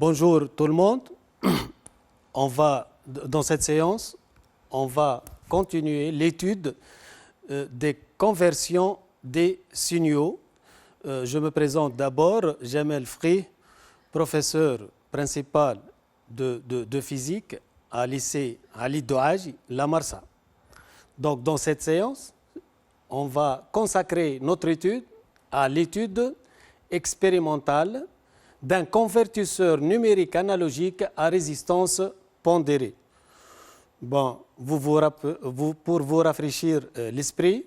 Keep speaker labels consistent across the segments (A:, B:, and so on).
A: Bonjour tout le monde. Dans cette séance, on va continuer l'étude des conversions des signaux. Je me présente d'abord, Jamel Fri, professeur principal de physique à lycée Ali Douaji, La Marsa. Donc dans cette séance, on va consacrer notre étude à l'étude expérimentale d'un convertisseur numérique analogique à résistance pondérée. Bon, pour vous rafraîchir l'esprit,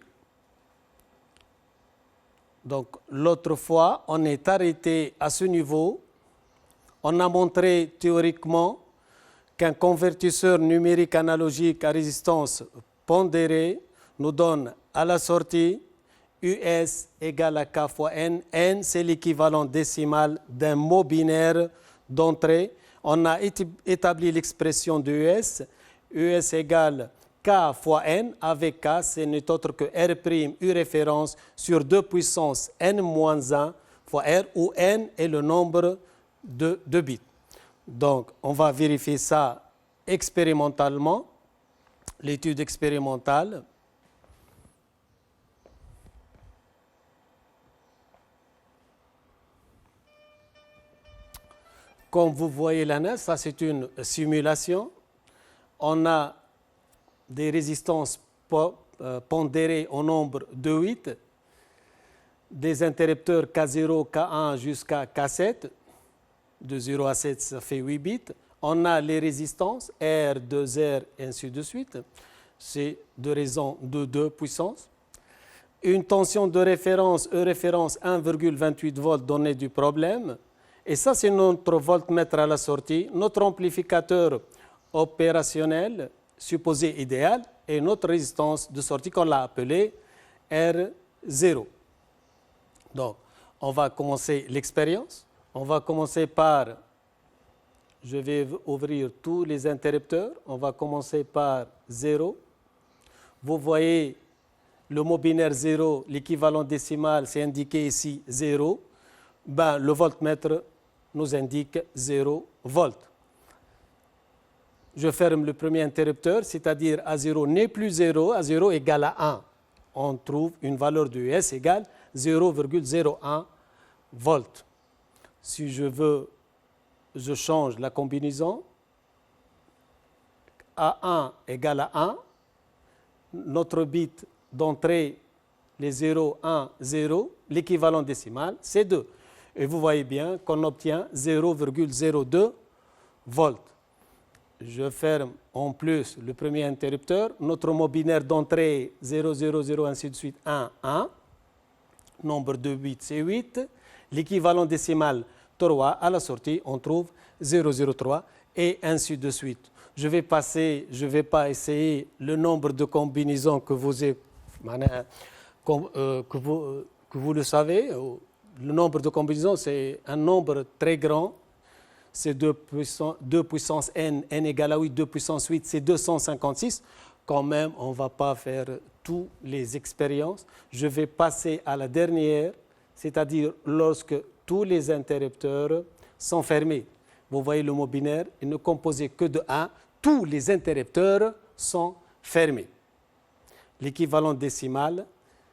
A: donc l'autre fois, on est arrêté à ce niveau. On a montré théoriquement qu'un convertisseur numérique analogique à résistance pondérée nous donne à la sortie US égale à K fois N. N, c'est l'équivalent décimal d'un mot binaire d'entrée. On a établi l'expression de US. US égale K fois N, avec K, ce n'est autre que R' U référence sur 2 puissance N-1 fois R, où N est le nombre de bits. Donc, on va vérifier ça expérimentalement, l'étude expérimentale. Comme vous voyez là, ça c'est une simulation. On a des résistances pondérées au nombre de 8, des interrupteurs K0, K1 jusqu'à K7, de 0 à 7 ça fait 8 bits. On a les résistances R, 2R et ainsi de suite. C'est de raison de 2 puissance. Une tension de référence, E référence 1,28 volts donnée du problème. Et ça, c'est notre voltmètre à la sortie, notre amplificateur opérationnel, supposé idéal, et notre résistance de sortie qu'on l'a appelée R0. Donc, on va commencer l'expérience. On va commencer par, je vais ouvrir tous les interrupteurs. On va commencer par 0. Vous voyez le mot binaire 0, l'équivalent décimal, c'est indiqué ici 0. Ben, le voltmètre nous indique 0 volts. Je ferme le premier interrupteur, c'est-à-dire A0 n'est plus 0, A0 égale à 1. On trouve une valeur de US égale 0,01 volts. Si je veux, je change la combinaison. A1 égale à 1. Notre bit d'entrée, les 0, 1, 0, l'équivalent décimal, c'est 2. Et vous voyez bien qu'on obtient 0,02 volts. Je ferme en plus le premier interrupteur. Notre mot binaire d'entrée 0, 0, 0, ainsi de suite, 1, 1. Nombre de bits, c'est 8. L'équivalent décimal 3. À la sortie, on trouve 0,03 et ainsi de suite. Je vais pas essayer le nombre de combinaisons que vous le savez. Le nombre de combinaisons, c'est un nombre très grand. C'est 2 puissance n, n égale à 8, 2 puissance 8, c'est 256. Quand même, on ne va pas faire toutes les expériences. Je vais passer à la dernière, c'est-à-dire lorsque tous les interrupteurs sont fermés. Vous voyez le mot binaire, il ne composait que de 1. Tous les interrupteurs sont fermés. L'équivalent décimal,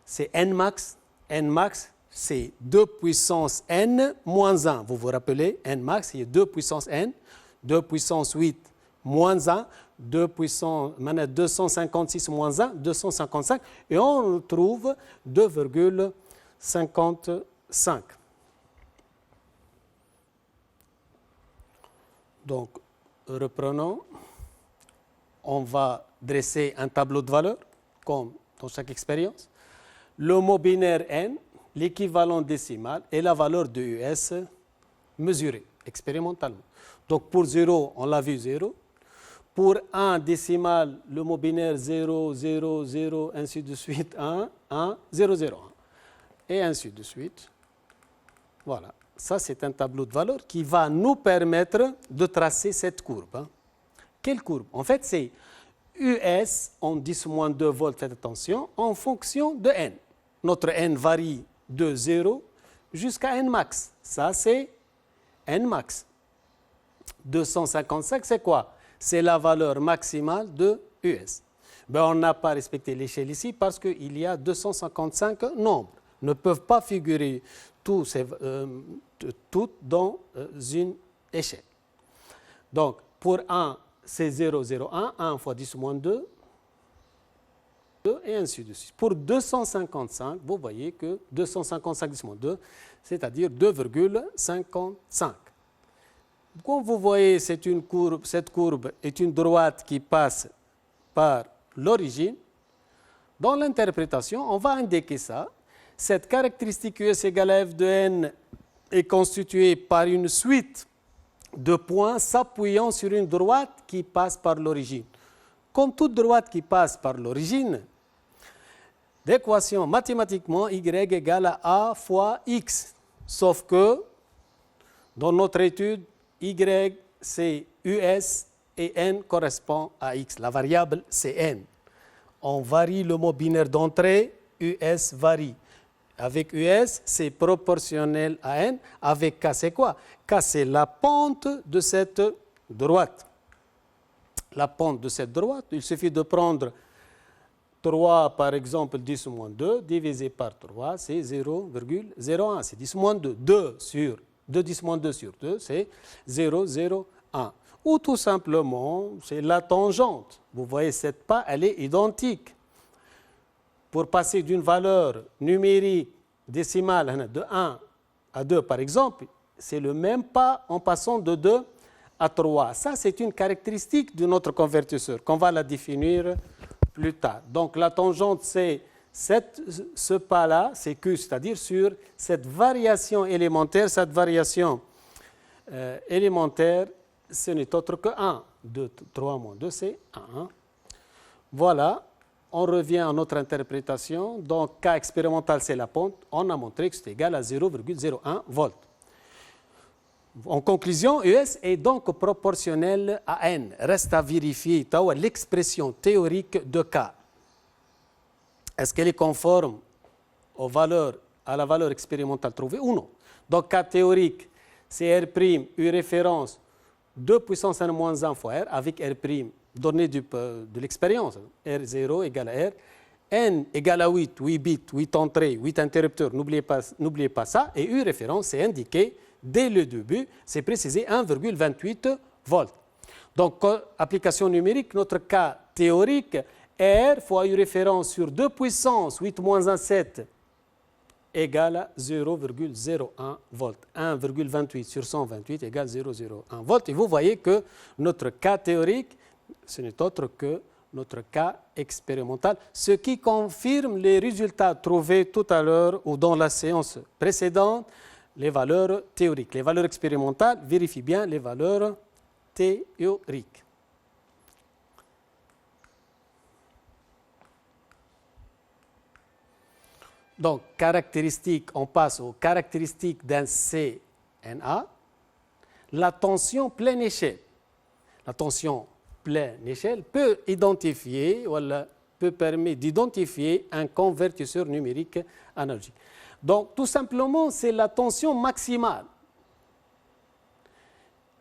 A: c'est n max. N max, c'est 2 puissance n moins 1. Vous vous rappelez, n max, il y a 2 puissance n, 2 puissance 8 moins 1, 256 moins 1, 255, et on trouve 2,55. Donc, reprenons. On va dresser un tableau de valeurs, comme dans chaque expérience. Le mot binaire n, l'équivalent décimal et la valeur de US mesurée expérimentalement. Donc pour 0, on l'a vu 0. Pour 1 décimal, le mot binaire 0, 0, 0, ainsi de suite, 1, 1, 0, 0, 1. Et ainsi de suite. Voilà. Ça, c'est un tableau de valeurs qui va nous permettre de tracer cette courbe. Quelle courbe? En fait, c'est US en 10-2 volts, faites attention, en fonction de n. Notre n varie de 0 jusqu'à n max. Ça, c'est n max. 255, c'est quoi? C'est la valeur maximale de US. Ben, on n'a pas respecté l'échelle ici parce qu'il y a 255 nombres. Ne peuvent pas figurer toutes dans une échelle. Donc, pour 1, c'est 0,01, 1 fois 10 moins 2, et ainsi de suite. Pour 255, vous voyez que 255 10 moins 2, c'est-à-dire 2,55. Comme vous voyez, cette courbe est une droite qui passe par l'origine. Dans l'interprétation, on va indiquer ça. Cette caractéristique US égale à f de n est constituée par une suite de points s'appuyant sur une droite qui passe par l'origine. Comme toute droite qui passe par l'origine, l'équation mathématiquement y égale à a fois x. Sauf que dans notre étude, y c'est us et n correspond à x. La variable c'est n. On varie le mot binaire d'entrée, us varie. Avec US, c'est proportionnel à n. Avec K, c'est quoi? K, c'est la pente de cette droite. La pente de cette droite, il suffit de prendre 3, par exemple, 10 moins 2, divisé par 3, c'est 0,01. C'est 10 moins 2. 2 10 moins 2 sur 2, c'est 0,01. Ou tout simplement, c'est la tangente. Vous voyez, cette pas, elle est identique. Pour passer d'une valeur numérique décimale de 1 à 2, par exemple, c'est le même pas en passant de 2 à 3. Ça, c'est une caractéristique de notre convertisseur qu'on va la définir plus tard. Donc, la tangente, c'est ce pas-là, c'est Q, c'est-à-dire sur cette variation élémentaire. Cette variation élémentaire, ce n'est autre que 1. 2, 3 moins 2, c'est 1. Voilà. On revient à notre interprétation. Donc, K expérimental, c'est la pente. On a montré que c'est égal à 0,01 volts. En conclusion, US est donc proportionnel à N. Reste à vérifier l'expression théorique de K. Est-ce qu'elle est conforme à la valeur expérimentale trouvée ou non? Donc, K théorique, c'est R', U référence, 2 puissance n moins 1 fois R, avec R', donné de l'expérience. R0 égale à R. N égale à 8, 8 bits, 8 entrées, 8 interrupteurs, n'oubliez pas ça. Et U référence, c'est indiqué dès le début, c'est précisé 1,28 volts. Donc, application numérique, notre cas théorique, R fois U référence sur 2 puissance 8 moins 1, 7 égale à 0,01 volts. 1,28 sur 128 égale 0,01 volts. Et vous voyez que notre cas théorique, ce n'est autre que notre cas expérimental, ce qui confirme les résultats trouvés tout à l'heure ou dans la séance précédente, les valeurs théoriques. Les valeurs expérimentales vérifient bien les valeurs théoriques. Donc, caractéristiques, on passe aux caractéristiques d'un CNA. La tension pleine échelle. La tension pleine échelle peut permettre d'identifier un convertisseur numérique analogique. Donc, tout simplement, c'est la tension maximale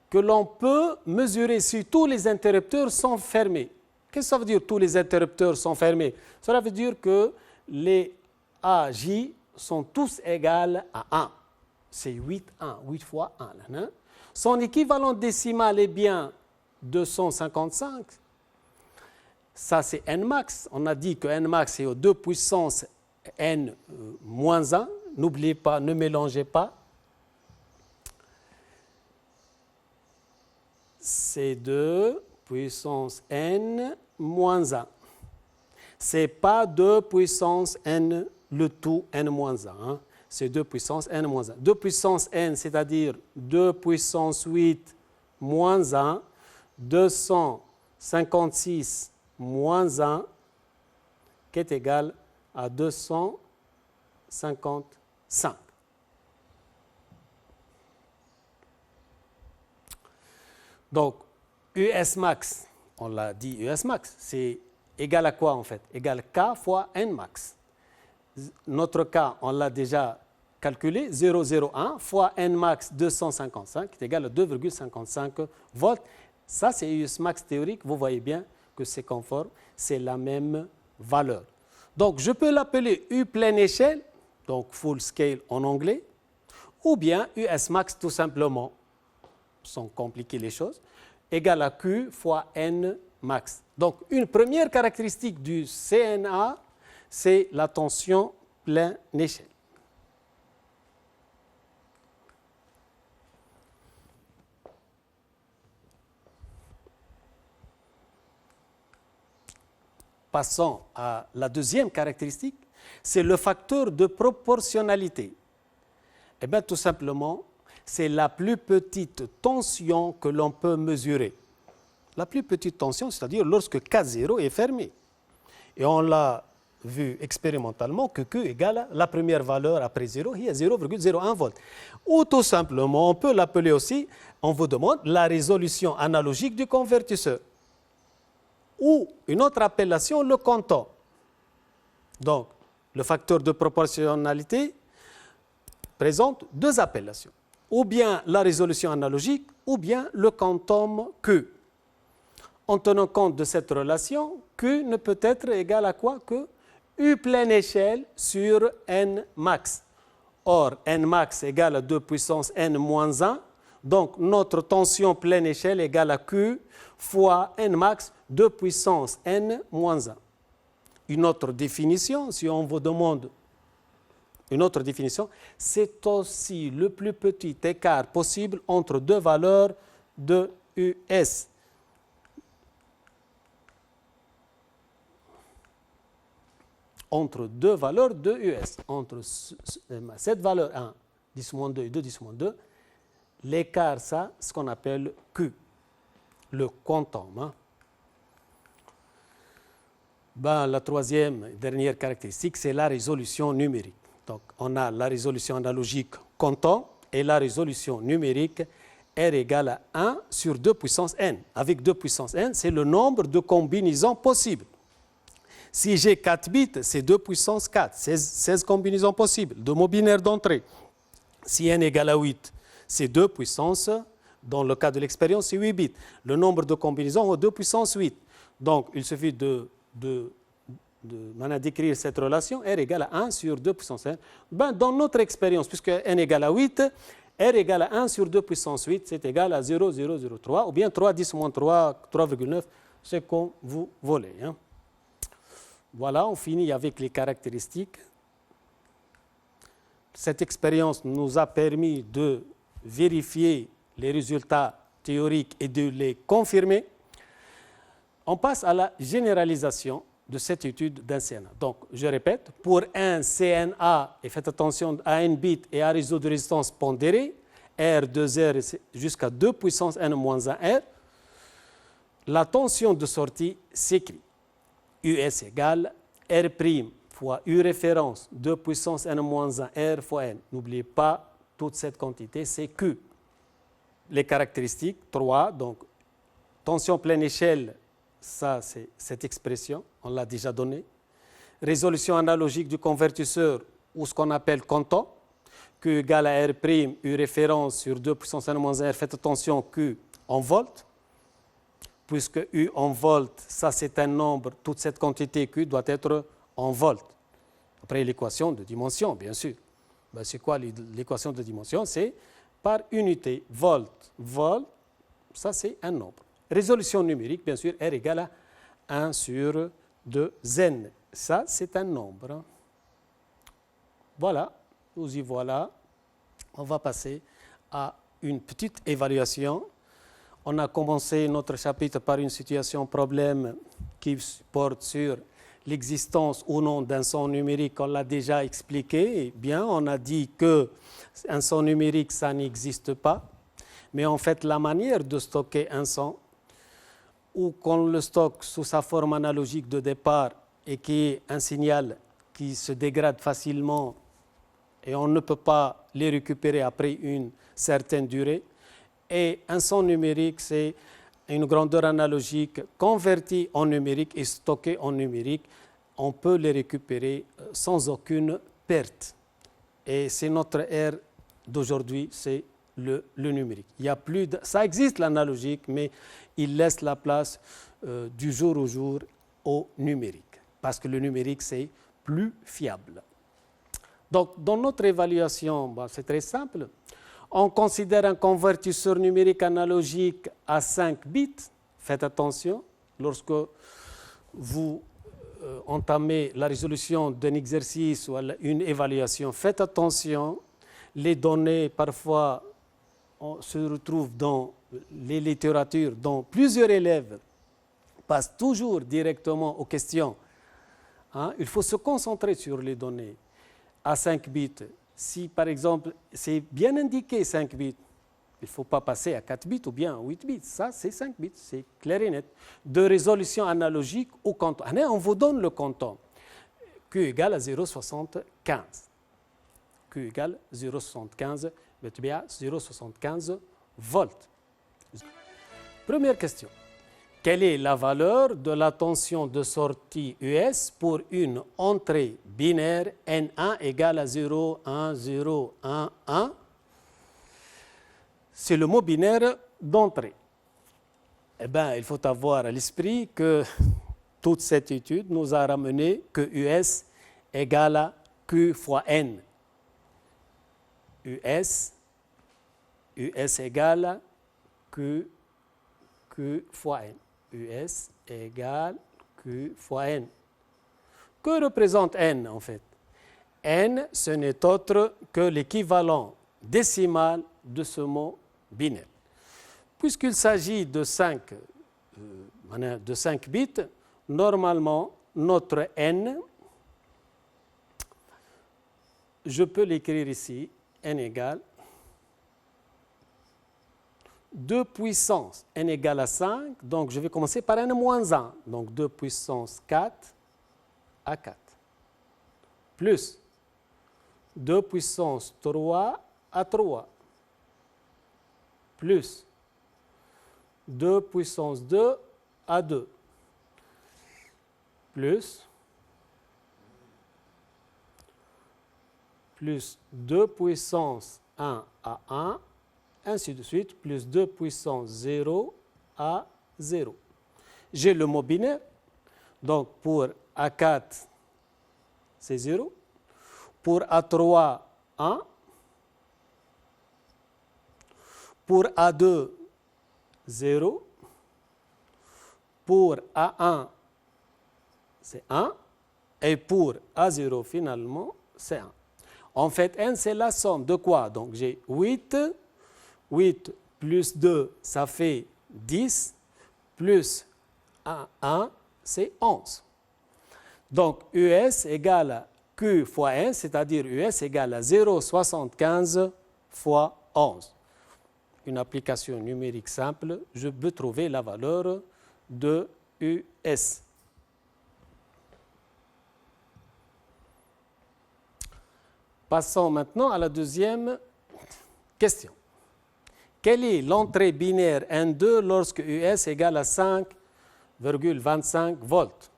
A: que l'on peut mesurer si tous les interrupteurs sont fermés. Qu'est-ce que ça veut dire, tous les interrupteurs sont fermés? Cela veut dire que les AJ sont tous égales à 1. C'est 8 fois 1. Hein? Son équivalent décimal est bien 255. Ça, c'est n max. On a dit que n max est aux 2 puissance n moins 1. N'oubliez pas, ne mélangez pas. C'est 2 puissance n moins 1. Ce n'est pas 2 puissance n le tout n moins 1. Hein. C'est 2 puissance n moins 1. 2 puissance n, c'est-à-dire 2 puissance 8 moins 1, 256 moins 1, qui est égal à 255. Donc, US max, on l'a dit, US max, c'est égal à quoi en fait? Égal K fois N max. Notre cas, on l'a déjà calculer 0,01 fois Nmax 255 est égal à 2,55 volts. Ça, c'est US max théorique. Vous voyez bien que c'est conforme, c'est la même valeur. Donc, je peux l'appeler U pleine échelle, donc full scale en anglais, ou bien US max tout simplement, sans compliquer les choses, égal à Q fois N max. Donc, une première caractéristique du CNA, c'est la tension pleine échelle. Passons à la deuxième caractéristique, c'est le facteur de proportionnalité. Eh bien, tout simplement, c'est la plus petite tension que l'on peut mesurer. La plus petite tension, c'est-à-dire lorsque K0 est fermé. Et on l'a vu expérimentalement que Q égale à la première valeur après 0, il y a 0,01 volts. Ou tout simplement, on peut l'appeler aussi, on vous demande la résolution analogique du convertisseur. Ou une autre appellation, le comptant. Donc, le facteur de proportionnalité présente deux appellations. Ou bien la résolution analogique, ou bien le quantum Q. En tenant compte de cette relation, Q ne peut être égal à quoi que U pleine échelle sur N max. Or, N max égale à 2 puissance N moins 1. Donc, notre tension pleine échelle égale à Q fois N max 2 puissance N moins 1. Une autre définition, si on vous demande une autre définition, c'est aussi le plus petit écart possible entre deux valeurs de US. Entre deux valeurs de US, entre cette valeur 1, 10-2 et 2, 10-2, l'écart, ça, ce qu'on appelle Q, le quantum. La troisième et dernière caractéristique, c'est la résolution numérique. Donc, on a la résolution analogique quantum et la résolution numérique R égale à 1 sur 2 puissance N. Avec 2 puissance N, c'est le nombre de combinaisons possibles. Si j'ai 4 bits, c'est 2 puissance 4, 16 combinaisons possibles, de mots binaires d'entrée. Si N égale à 8, c'est 2 puissance, dans le cas de l'expérience, c'est 8 bits. Le nombre de combinaisons est 2 puissance 8. Donc, il suffit d'écrire cette relation, R égale à 1 sur 2 puissance N. Dans notre expérience, puisque N égale à 8, R égale à 1 sur 2 puissance 8, c'est égal à 0,003, ou bien 3, 10 moins 3, 3,9, c'est comme vous voulez. Voilà, on finit avec les caractéristiques. Cette expérience nous a permis de vérifier les résultats théoriques et de les confirmer. On passe à la généralisation de cette étude d'un CNA. Donc, je répète, pour un CNA, et faites attention à n bit et à réseau de résistance pondéré, R de R jusqu'à 2 puissance N-1 R, la tension de sortie s'écrit US égale R' fois U référence 2 puissance N-1 R fois N. N'oubliez pas, toute cette quantité, c'est Q. Les caractéristiques, 3, donc tension pleine échelle, ça c'est cette expression, on l'a déjà donnée. Résolution analogique du convertisseur, ou ce qu'on appelle quantum, Q égale à R', U référence sur 2 puissance N-1 R, faites attention, Q en volts. Puisque U en volts, ça c'est un nombre, toute cette quantité Q doit être en volts. Après l'équation de dimension, bien sûr. C'est quoi l'équation de dimension? C'est par unité, volt, ça c'est un nombre. Résolution numérique, bien sûr, R égale à 1 sur 2 N. Ça c'est un nombre. Voilà, nous y voilà. On va passer à une petite évaluation. On a commencé notre chapitre par une situation problème qui porte sur l'existence ou non d'un son numérique. On l'a déjà expliqué. Bien, on a dit qu'un son numérique, ça n'existe pas. Mais en fait, la manière de stocker un son, ou qu'on le stocke sous sa forme analogique de départ et qui est un signal qui se dégrade facilement et on ne peut pas les récupérer après une certaine durée. Et un son numérique, c'est une grandeur analogique convertie en numérique et stockée en numérique. On peut les récupérer sans aucune perte. Et c'est notre ère d'aujourd'hui, c'est le numérique. Il y a plus ça existe l'analogique, mais il laisse la place du jour au jour au numérique, parce que le numérique, c'est plus fiable. Donc, dans notre évaluation, c'est très simple. On considère un convertisseur numérique analogique à 5 bits. Faites attention, lorsque vous entamez la résolution d'un exercice ou une évaluation, faites attention. Les données, parfois, se retrouvent dans les littératures, dont plusieurs élèves passent toujours directement aux questions. Il faut se concentrer sur les données à 5 bits. Si, par exemple, c'est bien indiqué 5 bits, il ne faut pas passer à 4 bits ou bien à 8 bits. Ça, c'est 5 bits, c'est clair et net. De résolution analogique au comptant. On vous donne le comptant. Q égale à 0,75. Q égale 0,75, 0,75 volts. Première question. Quelle est la valeur de la tension de sortie US pour une entrée binaire N1 égale à 0, 1, 0, 1, 1? C'est le mot binaire d'entrée. Il faut avoir à l'esprit que toute cette étude nous a ramené que US égale à Q fois N. US égale à Q fois N. US égale Q fois N. Que représente N en fait? N, ce n'est autre que l'équivalent décimal de ce mot binaire. Puisqu'il s'agit de 5 bits, normalement, notre N, je peux l'écrire ici, N égale 2 puissance N égale à 5, donc je vais commencer par N moins 1, donc 2 puissance 4 à 4, plus 2 puissance 3 à 3, plus 2 puissance 2 à 2, plus 2 puissance 1 à 1, ainsi de suite, plus 2 puissance 0 à 0. J'ai le mot binaire, donc pour A4, c'est 0. Pour A3, 1. Pour A2, 0. Pour A1, c'est 1. Et pour A0, finalement, c'est 1. En fait, N, c'est la somme de quoi? Donc, j'ai 8. 8 plus 2, ça fait 10. Plus 1, c'est 11. Donc, US égale à Q fois N, c'est-à-dire US égale à 0,75 fois 11. Une application numérique simple, je peux trouver la valeur de US. Passons maintenant à la deuxième question. Quelle est l'entrée binaire N2 lorsque US égale à 5,25 volts?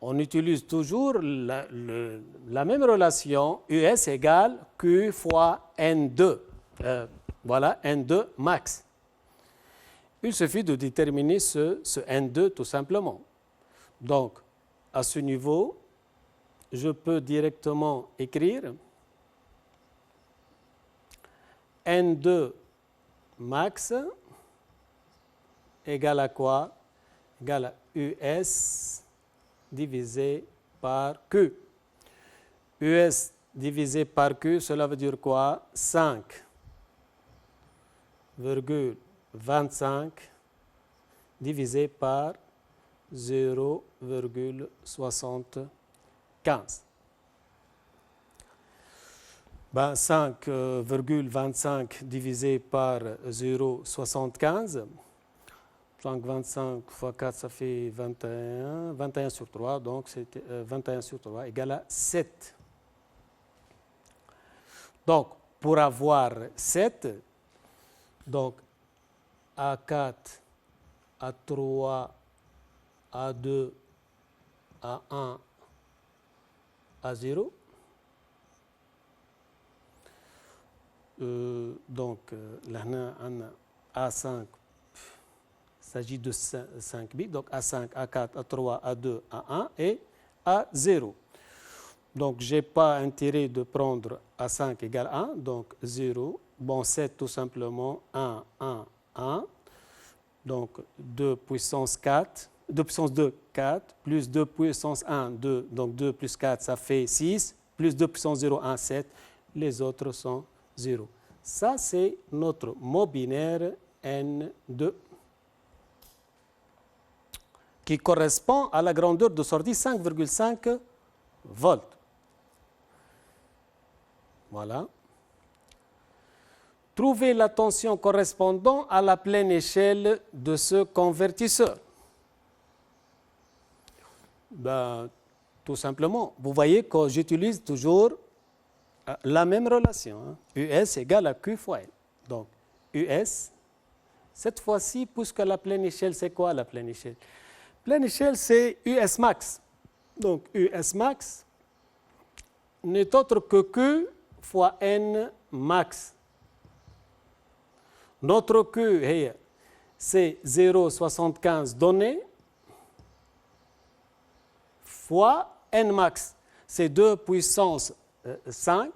A: On utilise toujours la même relation, US égale Q fois N2. Voilà, N2 max. Il suffit de déterminer ce N2 tout simplement. Donc, à ce niveau, je peux directement écrire N2 max égale à quoi? Égale à US divisé par Q. US divisé par Q, cela veut dire quoi? 5,25 divisé par 0,75. 5,25 divisé par 0,75. 5,25 fois 4, ça fait 21. 21 sur 3, donc c'est 21 sur 3 égale à 7. Donc, pour avoir 7, donc A4, A3, A2, A1, A0, Donc, là, on a A5, il s'agit de 5 bits. Donc, A5, A4, A3, A2, A1 et A0. Donc, je n'ai pas intérêt de prendre A5 égale 1, donc 0. Bon, 7 tout simplement 1, 1, 1. Donc 2 puissance 4, 2 puissance 2, 4, plus 2 puissance 1, 2. Donc 2 plus 4, ça fait 6, plus 2 puissance 0, 1, 7. Les autres sont 0. Ça, c'est notre mot binaire N2 qui correspond à la grandeur de sortie 5,5 volts. Voilà. Trouvez la tension correspondant à la pleine échelle de ce convertisseur. Tout simplement, vous voyez que j'utilise toujours la même relation. US égale à Q fois L. Donc, US, cette fois-ci, puisque la pleine échelle, c'est quoi la pleine échelle? Pleine échelle, c'est US max. Donc, US max n'est autre que Q fois N max. Notre Q, c'est 0,75 donné fois N max. C'est 2 puissance 5,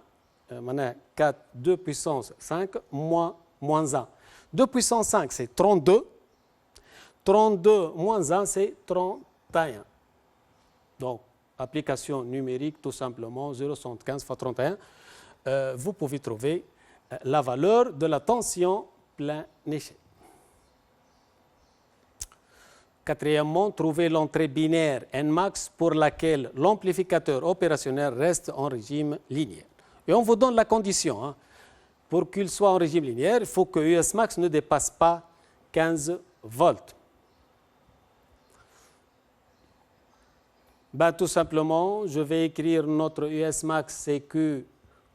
A: 2 puissance 5 moins 1. 2 puissance 5, c'est 32. 32 moins 1, c'est 31. Donc, application numérique, tout simplement, 0,75 fois 31. Vous pouvez trouver la valeur de la tension plein échelle. Quatrièmement, trouver l'entrée binaire Nmax pour laquelle l'amplificateur opérationnel reste en régime linéaire. Et on vous donne la condition. Pour qu'il soit en régime linéaire, il faut que US max ne dépasse pas 15 volts. Tout simplement, je vais écrire notre US max, c'est Q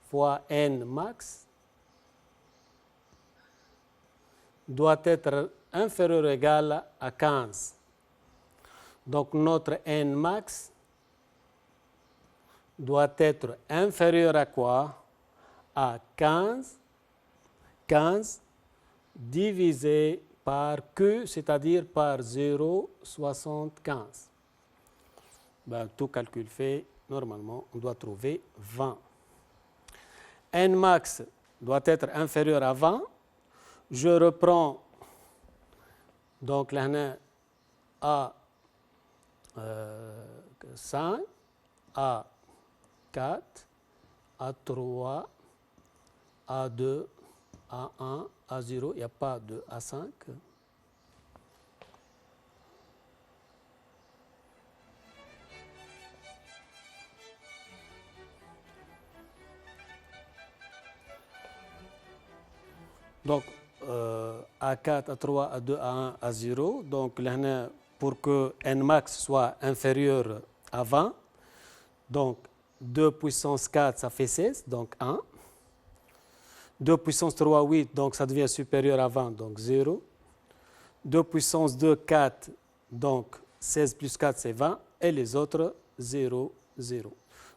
A: fois N max doit être inférieur ou égal à 15. Donc notre N max doit être inférieur à quoi? À 15 divisé par Q, c'est-à-dire par 0,75. Tout calcul fait, normalement, on doit trouver 20. N max doit être inférieur à 20. Je reprends donc là A 5, A 4, A3, A2, A1, A0, il n'y a pas de A5. Donc, A4, A3, A2, A1, A0. Donc, là, pour que Nmax soit inférieur à 20, donc 2 puissance 4, ça fait 16, donc 1. 2 puissance 3, 8, donc ça devient supérieur à 20, donc 0. 2 puissance 2, 4, donc 16 plus 4, c'est 20. Et les autres, 0, 0.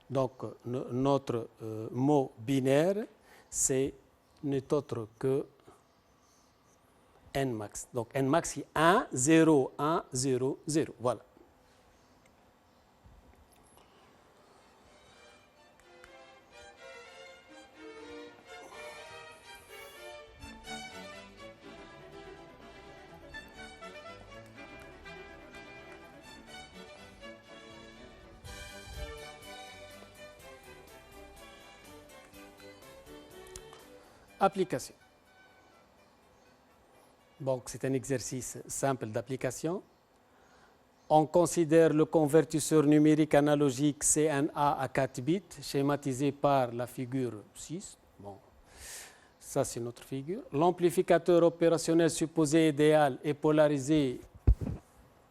A: Donc, notre mot binaire, c'est n'est autre que Nmax. Donc, Nmax, c'est 1, 0, 1, 0, 0. Voilà. Application. Donc, c'est un exercice simple d'application. On considère le convertisseur numérique analogique CNA à 4 bits, schématisé par la figure 6. Bon, ça, c'est notre figure. L'amplificateur opérationnel supposé idéal est polarisé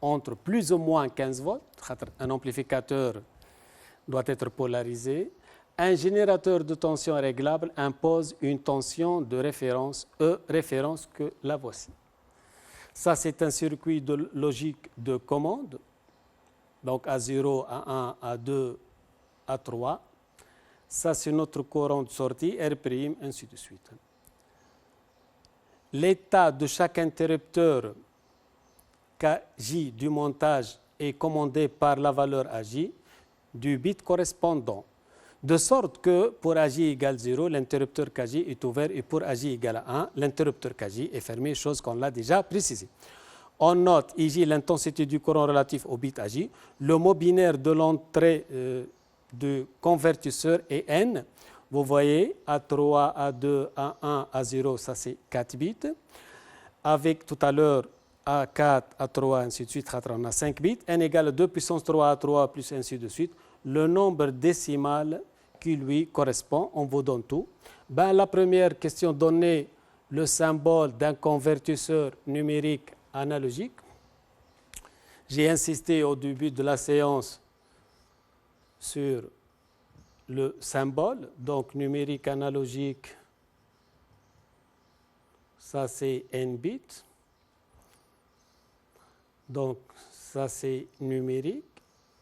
A: entre plus ou moins 15 volts. Un amplificateur doit être polarisé. Un générateur de tension réglable impose une tension de référence, E référence, que la voici. Ça, c'est un circuit de logique de commande. Donc, A0, A1, A2, A3. Ça, c'est notre courant de sortie, R', ainsi de suite. l'état de chaque interrupteur KJ du montage est commandé par la valeur AJ du bit correspondant. De sorte que pour AJ égale 0, l'interrupteur KJ est ouvert et pour AJ égale 1, l'interrupteur KJ est fermé, chose qu'on l'a déjà précisée. On note IJ l'intensité du courant relatif au bit AJ. Le mot binaire de l'entrée du convertisseur est N. Vous voyez, A3, A2, A1, A0, ça c'est 4 bits. Avec tout à l'heure A4, A3, ainsi de suite, on a 5 bits. N égale 2 puissance 3 A3 plus ainsi de suite. Le nombre décimal qui lui correspond, on vous donne tout. La première question, donnez le symbole d'un convertisseur numérique analogique. J'ai insisté au début de la séance sur le symbole, donc numérique analogique, ça c'est n bits. Donc ça c'est numérique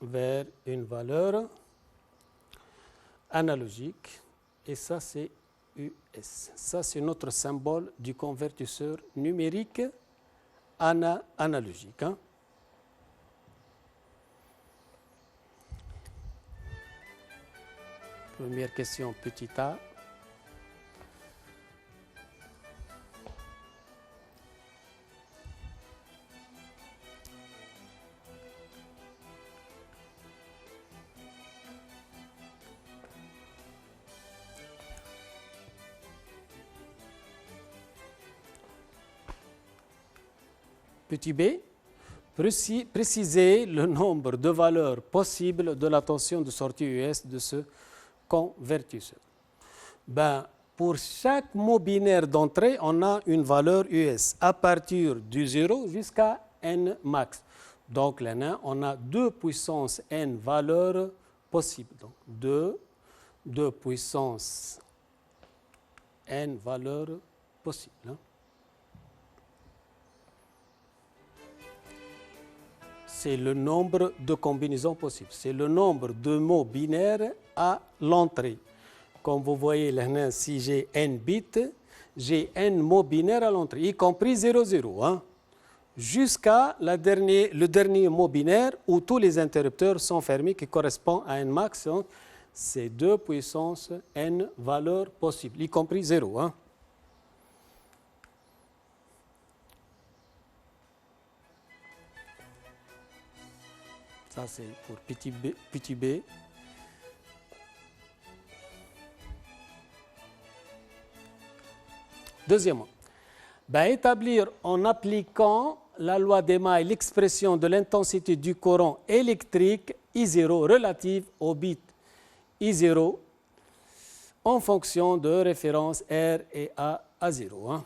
A: vers une valeur analogique et ça c'est US. Ça c'est notre symbole du convertisseur numérique analogique. Première question, petit a. Petit b, préciser le nombre de valeurs possibles de la tension de sortie US de ce convertisseur. Pour chaque mot binaire d'entrée, on a une valeur US à partir du 0 jusqu'à n max. Donc là, on a 2 puissance n valeurs possibles. Donc 2 puissance n valeurs possibles. C'est le nombre de combinaisons possibles. C'est le nombre de mots binaires à l'entrée. Comme vous voyez là, si j'ai n bits, j'ai n mots binaires à l'entrée, y compris 0, 0. Jusqu'à le dernier mot binaire où tous les interrupteurs sont fermés, qui correspond à n max. C'est 2 puissance n valeurs possibles, y compris 0. Ça, c'est pour petit b. Deuxièmement, établir en appliquant la loi d'Ema et l'expression de l'intensité du courant électrique I0 relative au bit I0 en fonction de référence R et A 0.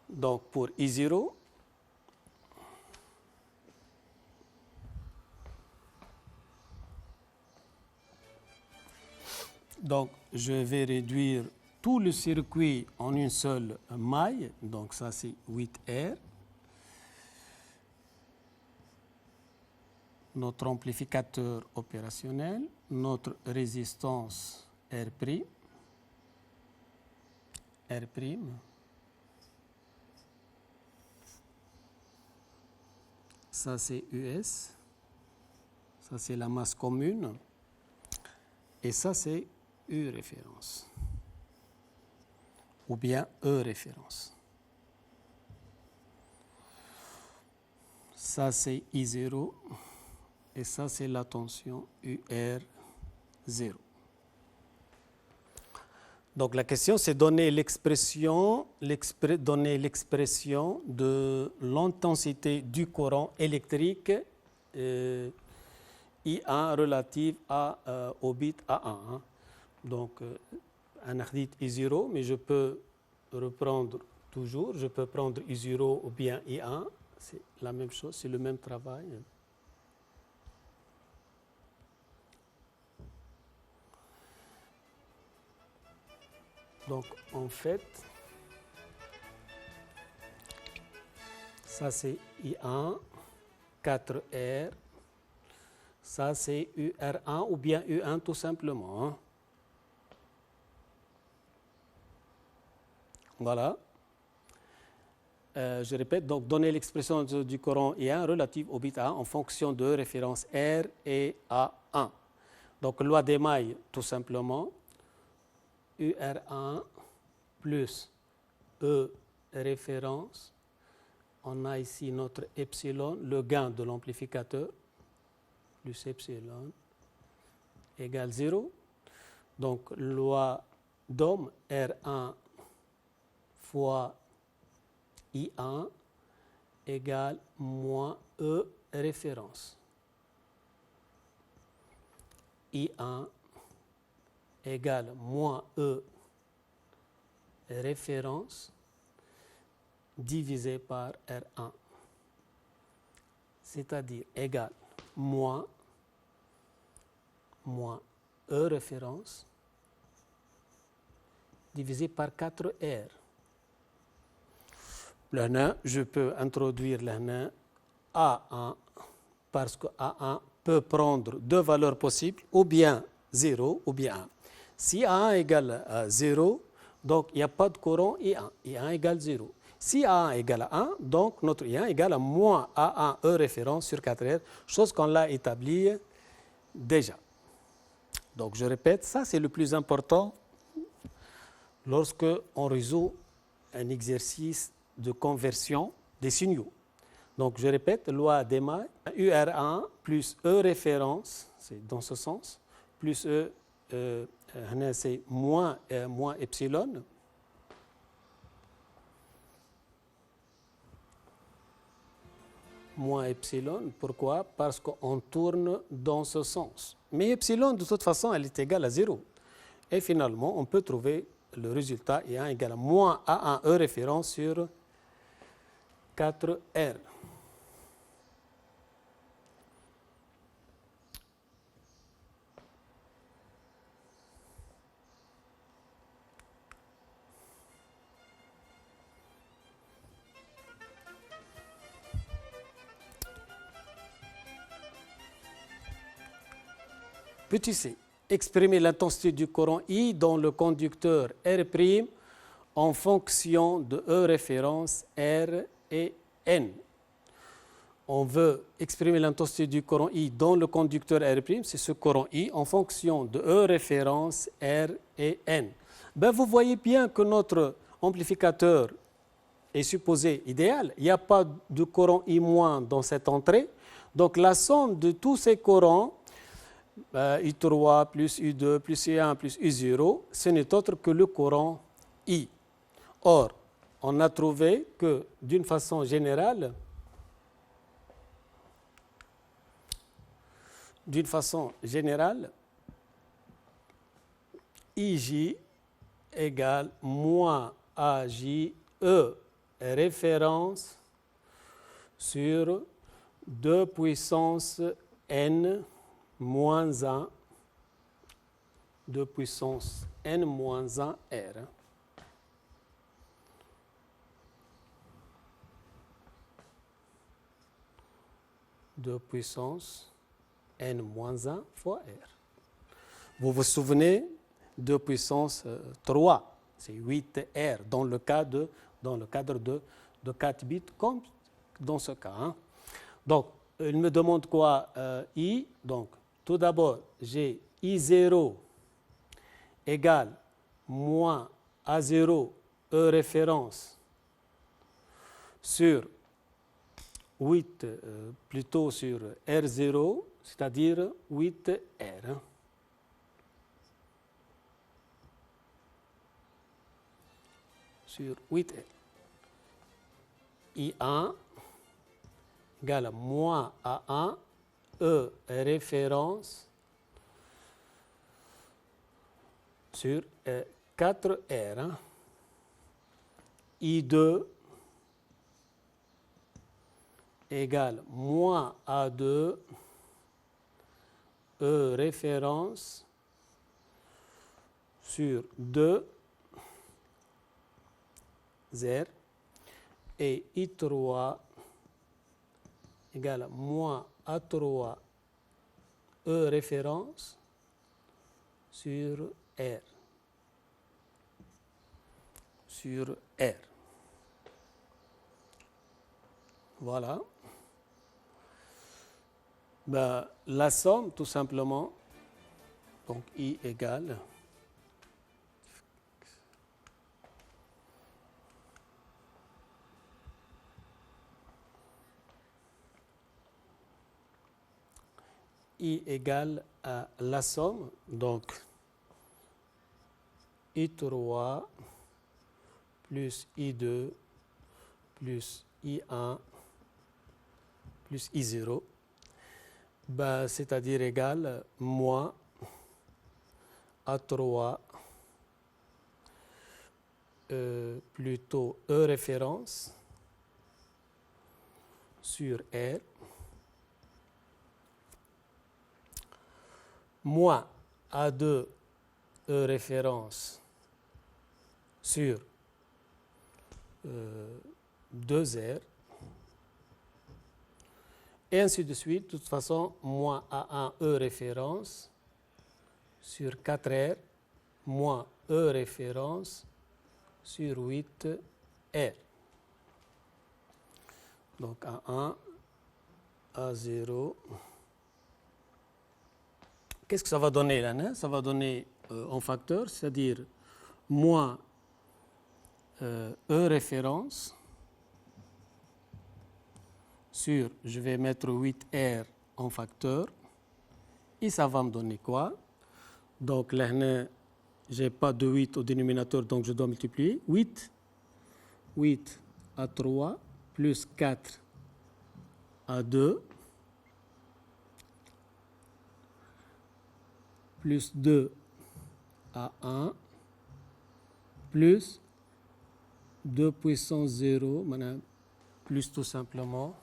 A: Donc, pour I0, donc, je vais réduire tout le circuit en une seule maille. Donc, ça, c'est 8R. Notre amplificateur opérationnel, notre résistance R'. Ça, c'est US. Ça, c'est la masse commune. Et ça, c'est U référence. Ou bien E référence. Ça, c'est I0. Et ça, c'est la tension UR0. Donc, la question, c'est donner l'expression de l'intensité du courant électrique I1 relative au bit A1. Donc, un ardite I0, mais je peux reprendre toujours. Je peux prendre I0 ou bien I1. C'est la même chose, c'est le même travail. Donc, en fait, ça c'est I1, 4R. Ça c'est UR1 ou bien U1 tout simplement. Voilà. Je répète, donc donner l'expression du courant I1 relative au bit A en fonction de référence R et A1. Donc loi d'émail, tout simplement, UR1 plus E référence. On a ici notre epsilon, le gain de l'amplificateur, plus epsilon égale 0. Donc loi d'Ohm, R1 fois I1 égale moins E référence. I1 égale moins E référence divisé par R1, c'est-à-dire égal moins E référence divisé par 4R. Le nain, je peux introduire le nain A1 parce que A1 peut prendre deux valeurs possibles, ou bien 0 ou bien 1. Si A1 égale à 0, donc il n'y a pas de courant I1. I1 égale 0. Si A1 égale à 1, donc notre I1 égale à moins A1 E référence sur 4R, chose qu'on l'a établie déjà. Donc je répète, ça c'est le plus important lorsque on résout un exercice de conversion des signaux. Donc je répète, loi d'émail, UR1 plus E référence, c'est dans ce sens, plus E, c'est moins epsilon, moins epsilon. Pourquoi? Parce qu'on tourne dans ce sens. Mais epsilon, de toute façon, elle est égale à 0. Et finalement, on peut trouver le résultat I1 égale à moins A1E référence sur 4R. Petit c, exprimer l'intensité du courant I dans le conducteur R' en fonction de E référence R et N. On veut exprimer l'intensité du courant I dans le conducteur R', c'est ce courant I en fonction de E référence R et N. Ben, vous voyez bien que notre amplificateur est supposé idéal. Il n'y a pas de courant I- dans cette entrée. Donc la somme de tous ces courants, I3 plus I2 plus I1 plus I0, ce n'est autre que le courant I. Or, on a trouvé que d'une façon générale, IJ égale moins AJE référence sur 2 puissance n moins 1, 2 puissance n moins 1 R. De puissance n moins 1 fois R. Vous vous souvenez de puissance 3, c'est 8R dans le cadre de 4 bits, comme dans ce cas. Hein. Donc, il me demande quoi I. Donc, tout d'abord, j'ai I0 égale moins A0 E référence sur 8, plutôt sur R0, c'est-à-dire 8R. Hein. Sur 8R. I1 égale à moins A1, E référence sur 4R. Hein. I2 égale moins A2, E référence sur 2, Z, et I3 égale à moins A3, E référence sur R. sur R. Voilà. Ben, la somme, tout simplement, donc I égale I égale à la somme, donc I3 plus I2 plus I1 plus I0, ben, c'est-à-dire égal moins A3 plutôt E référence sur R moins A2 E référence sur 2R, et ainsi de suite. De toute façon, moins A1 E référence sur 4R moins E référence sur 8R. Donc A1, A0. Qu'est-ce que ça va donner là, hein? Ça va donner en facteur, c'est-à-dire moins E référence sur, je vais mettre 8R en facteur, et ça va me donner quoi? Donc là, je n'ai pas de 8 au dénominateur, donc je dois multiplier. 8 à 3 plus 4 à 2 plus 2 à 1 plus 2 puissance 0, maintenant plus tout simplement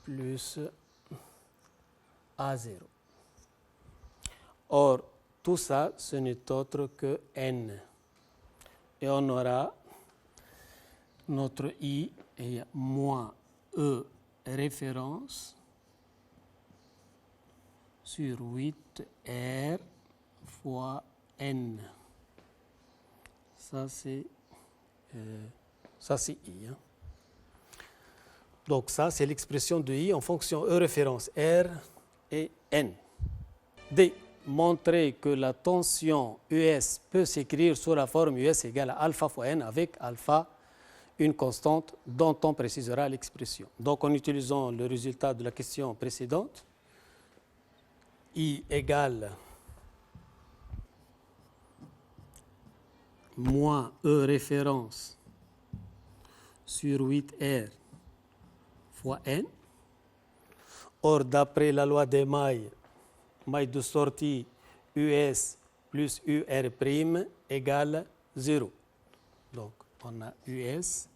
A: plus A0. Or, tout ça, ce n'est autre que N. Et on aura notre I et moins E référence sur 8R fois N. Ça, c'est I. Hein. Donc ça, c'est l'expression de I en fonction E référence R et N. D. Montrer que la tension US peut s'écrire sous la forme US égale à alpha fois N avec alpha, une constante dont on précisera l'expression. Donc en utilisant le résultat de la question précédente, I égale moins E référence sur 8R fois N. Or, d'après la loi des mailles de sortie US plus UR' égale 0. Donc, on a US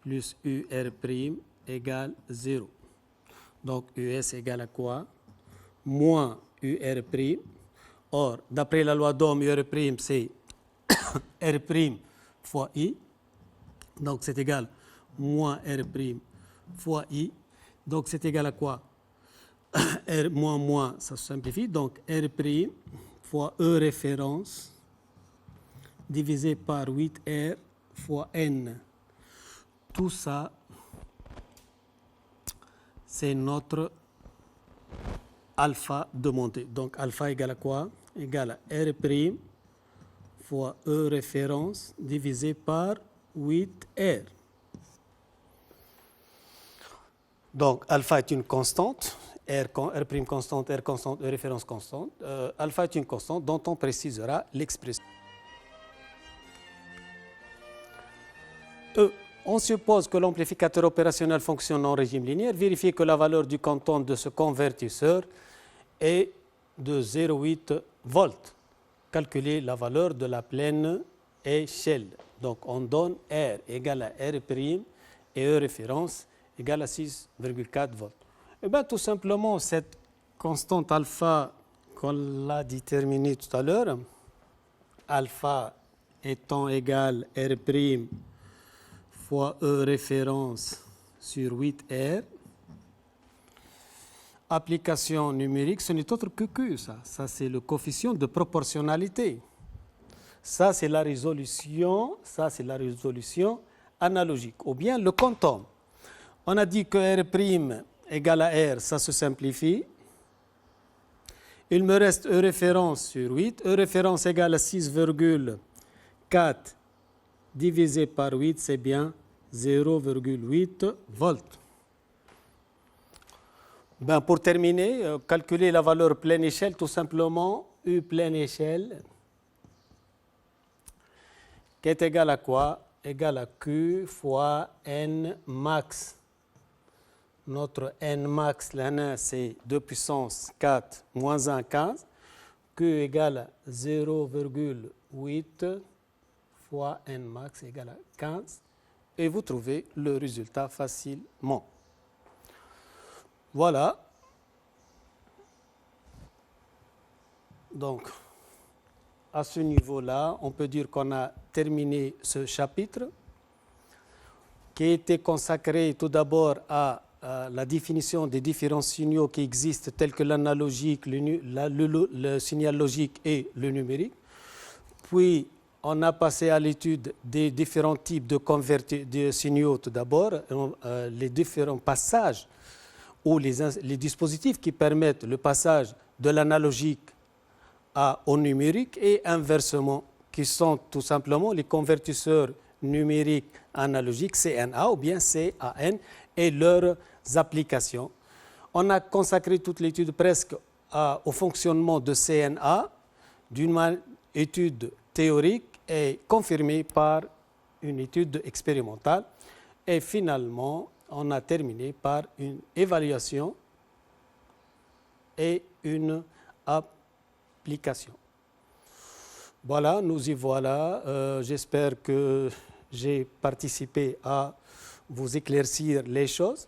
A: plus UR' égale 0. Donc, US égale à quoi? Moins UR'. Or, d'après la loi d'Ohm, UR', c'est R' fois I. Donc, c'est égal moins R' fois I. Donc, c'est égal à quoi? R moins, ça se simplifie. Donc, R' fois E référence divisé par 8R fois N. Tout ça, c'est notre alpha demandé. Donc, alpha égale à quoi? Égale à R' fois E référence divisé par 8R. Donc, alpha est une constante, R' constante, R constante, E référence constante. Alpha est une constante dont on précisera l'expression. E. On suppose que l'amplificateur opérationnel fonctionne en régime linéaire. Vérifiez que la valeur du comptant de ce convertisseur est de 0,8 volts. Calculez la valeur de la pleine échelle. Donc, on donne R égale à R' et E référence égale à 6,4 volts. Eh bien, tout simplement, cette constante alpha qu'on l'a déterminée tout à l'heure, alpha étant égal R' fois E référence sur 8R, application numérique, ce n'est autre que Q, ça. Ça, c'est le coefficient de proportionnalité. Ça, c'est la résolution analogique, ou bien le quantum. On a dit que R' égale à R, ça se simplifie. Il me reste E référence sur 8. E référence égale à 6,4 divisé par 8, c'est bien 0,8 volts. Ben, pour terminer, calculer la valeur pleine échelle, tout simplement, U pleine échelle, qui est égal à quoi? Égal à Q fois N max. Notre N max, là, c'est 2 puissance 4 moins 1, 15. Q égale à 0,8 fois N max égale à 15. Et vous trouvez le résultat facilement. Voilà. Donc, à ce niveau-là, on peut dire qu'on a terminé ce chapitre qui était consacré tout d'abord à la définition des différents signaux qui existent tels que l'analogique, le signal logique et le numérique. Puis, on a passé à l'étude des différents types de signaux tout d'abord, les différents passages ou les dispositifs qui permettent le passage de l'analogique au numérique et inversement, qui sont tout simplement les convertisseurs numériques analogiques CNA ou bien CAN et leurs applications. On a consacré toute l'étude presque au fonctionnement de CNA d'une étude théorique et confirmée par une étude expérimentale. Et finalement, on a terminé par une évaluation et une application. Voilà, nous y voilà. J'espère que j'ai participé à vous éclaircir les choses.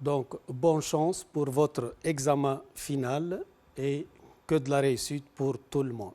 A: Donc, bonne chance pour votre examen final et que de la réussite pour tout le monde.